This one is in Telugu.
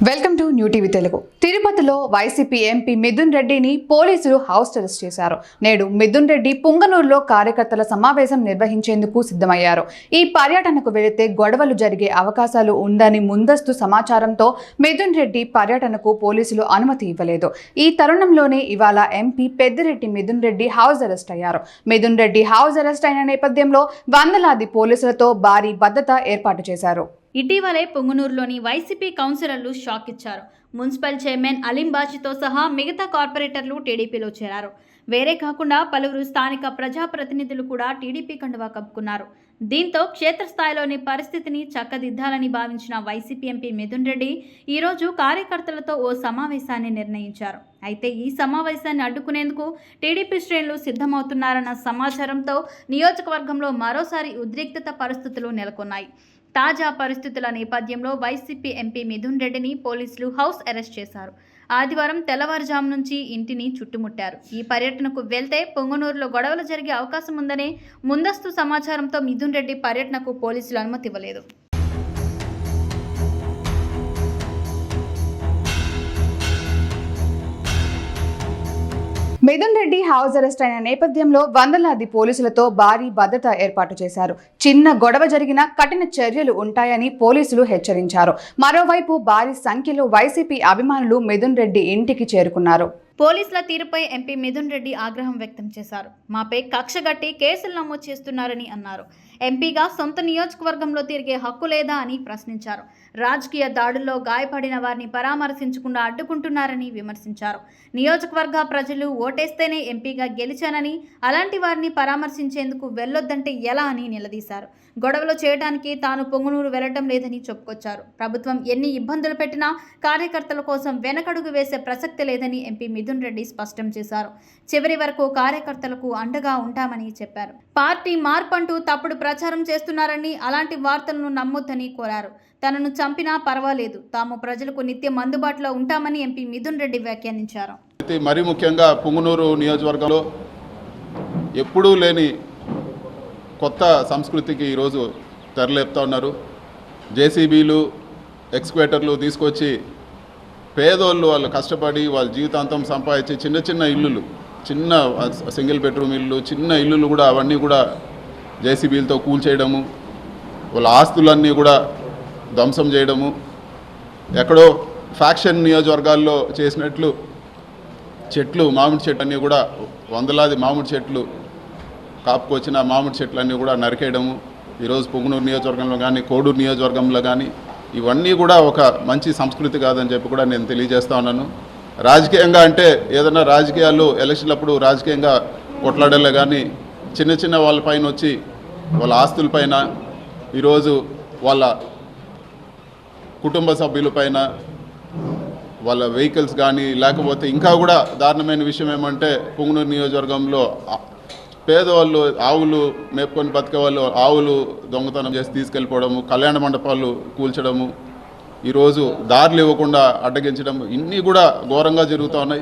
Welcome to new TV Telugu. తిరుపతిలో వైసీపీ ఎంపీ మిథున్ రెడ్డిని పోలీసులు హౌస్ అరెస్ట్ చేశారు. నేడు మిథున్ రెడ్డి పుంగనూరులో కార్యకర్తల సమావేశం నిర్వహించేందుకు సిద్ధమయ్యారు. ఈ పర్యటనకు వెళితే గొడవలు జరిగే అవకాశాలు ఉందని ముందస్తు సమాచారంతో మిథున్ రెడ్డి పర్యటనకు పోలీసులు అనుమతి ఇవ్వలేదు. ఈ తరుణంలోనే ఇవాళ MP Peddireddy Mithun Reddy house arrest అయ్యారు. మిథున్ రెడ్డి హౌస్ అరెస్ట్ అయిన నేపథ్యంలో వందలాది పోలీసులతో భారీ భద్రత ఏర్పాటు చేశారు. ఇటీవలే పొంగునూరులోని వైసీపీ కౌన్సిలర్లు షాక్ ఇచ్చారు. మున్సిపల్ చైర్మన్ అలీంబాజీతో సహా మిగతా కార్పొరేటర్లు టీడీపీలో చేరారు. వేరే కాకుండా పలువురు స్థానిక ప్రజాప్రతినిధులు కూడా టీడీపీ కండువా కప్పుకున్నారు. దీంతో క్షేత్రస్థాయిలోని పరిస్థితిని చక్కదిద్దాలని భావించిన వైసీపీ ఎంపీ మిథున్ రెడ్డి ఈరోజు కార్యకర్తలతో ఓ సమావేశాన్ని నిర్ణయించారు. అయితే ఈ సమావేశాన్ని అడ్డుకునేందుకు టీడీపీ శ్రేణులు సిద్ధమవుతున్నారన్న సమాచారంతో నియోజకవర్గంలో మరోసారి ఉద్రిక్తత పరిస్థితులు నెలకొన్నాయి. తాజా పరిస్థితుల నేపథ్యంలో వైసీపీ ఎంపీ మిథున్ రెడ్డిని పోలీసులు హౌస్ అరెస్ట్ చేశారు. ఆదివారం తెల్లవారుజాము నుంచి ఇంటిని చుట్టుముట్టారు. ఈ పర్యటనకు వెళ్తే పొంగనూరులో గొడవలు జరిగే అవకాశం ఉందనే ముందస్తు సమాచారంతో మిథున్ రెడ్డి పర్యటనకు పోలీసులు అనుమతి ఇవ్వలేదు. మిథున్ రెడ్డి హౌస్ అరెస్ట్ అయిన నేపథ్యంలో వందలాది పోలీసులతో భారీ భద్రత ఏర్పాటు చేశారు. చిన్న గొడవ జరిగినా కఠిన చర్యలు ఉంటాయని పోలీసులు హెచ్చరించారు. మరోవైపు భారీ సంఖ్యలో వైసీపీ అభిమానులు మిథున్ రెడ్డి ఇంటికి చేరుకున్నారు. పోలీసుల తీరుపై ఎంపీ మిథున్ రెడ్డి ఆగ్రహం వ్యక్తం చేశారు. మాపై కక్షగట్టి కేసులు నమోదు చేస్తున్నారని అన్నారు. ఎంపీగా సొంత నియోజకవర్గంలో తిరిగే హక్కు లేదా అని ప్రశ్నించారు. రాజకీయ దాడుల్లో గాయపడిన వారిని పరామర్శించకుండా అడ్డుకుంటున్నారని విమర్శించారు. నియోజకవర్గ ప్రజలు ఓటేస్తేనే ఎంపీగా గెలిచానని, అలాంటి వారిని పరామర్శించేందుకు వెళ్ళొద్దంటే ఎలా అని నిలదీశారు. గొడవలు చేయడానికి తాను పొంగునూరు వెళ్లడం లేదని చెప్పుకొచ్చారు. ప్రభుత్వం ఎన్ని ఇబ్బందులు పెట్టినా కార్యకర్తల కోసం వెనకడుగు వేసే ప్రసక్తి లేదని ఎంపీ మిథున్ రెడ్డి స్పష్టం చేశారు. చివరి వరకు కార్యకర్తలకు అండగా ఉంటామని చెప్పారు. పార్టీ మార్పంటూ తప్పుడు ప్రచారం చేస్తున్నారని, అలాంటి వార్తలను నమ్మొద్దని కోరారు. తనను చంపినా పర్వాలేదు, తాము ప్రజలకు నిత్యం అందుబాటులో ఉంటామని ఎంపీ మిథున్ రెడ్డి వ్యాఖ్యానించారు. మరీ ముఖ్యంగా పుంగనూరు నియోజకవర్గంలో ఎప్పుడూ లేని కొత్త సంస్కృతికి ఈరోజు తెరలేపుతా ఉన్నారు. జేసీబీలు, ఎక్స్క్వేటర్లు తీసుకొచ్చి పేదోళ్ళు వాళ్ళు కష్టపడి వాళ్ళ జీవితాంతం సంపాదించి చిన్న చిన్న ఇల్లులు, చిన్న సింగిల్ బెడ్రూమ్ ఇల్లు, చిన్న ఇల్లులు కూడా అవన్నీ కూడా జేసీబీలతో కూల్చేయడము, వాళ్ళ ఆస్తులన్నీ కూడా ధ్వంసం చేయడము, ఎక్కడో ఫ్యాక్షన్ నియోజకవర్గాల్లో చేసినట్లు చెట్లు, మామిడి చెట్లు అన్నీ కూడా వందలాది మామిడి చెట్లు కాపుకొచ్చిన మామిడి చెట్లన్నీ కూడా నరికేయడము, ఈరోజు పొంగునూరు నియోజకవర్గంలో కానీ కోడూరు నియోజకవర్గంలో కానీ ఇవన్నీ కూడా ఒక మంచి సంస్కృతి కాదని చెప్పి కూడా నేను తెలియజేస్తా ఉన్నాను. రాజకీయంగా అంటే ఏదైనా రాజకీయాలు ఎలక్షన్లప్పుడు రాజకీయంగా కొట్లాడలే కానీ చిన్న చిన్న వాళ్ళపైన వచ్చి వాళ్ళ ఆస్తులపైన, ఈరోజు వాళ్ళ కుటుంబ సభ్యులపైన, వాళ్ళ వెహికల్స్ కానీ, లేకపోతే ఇంకా కూడా దారుణమైన విషయం ఏమంటే పొంగునూరు నియోజకవర్గంలో పేదవాళ్ళు ఆవులు మేపుకొని బతికే వాళ్ళు ఆవులు దొంగతనం చేసి తీసుకెళ్ళిపోవడము, కళ్యాణ మండపాలు కూల్చడము, ఈరోజు దారులు ఇవ్వకుండా అడ్డగించడం, ఇన్ని కూడా ఘోరంగా జరుగుతూ ఉన్నాయి.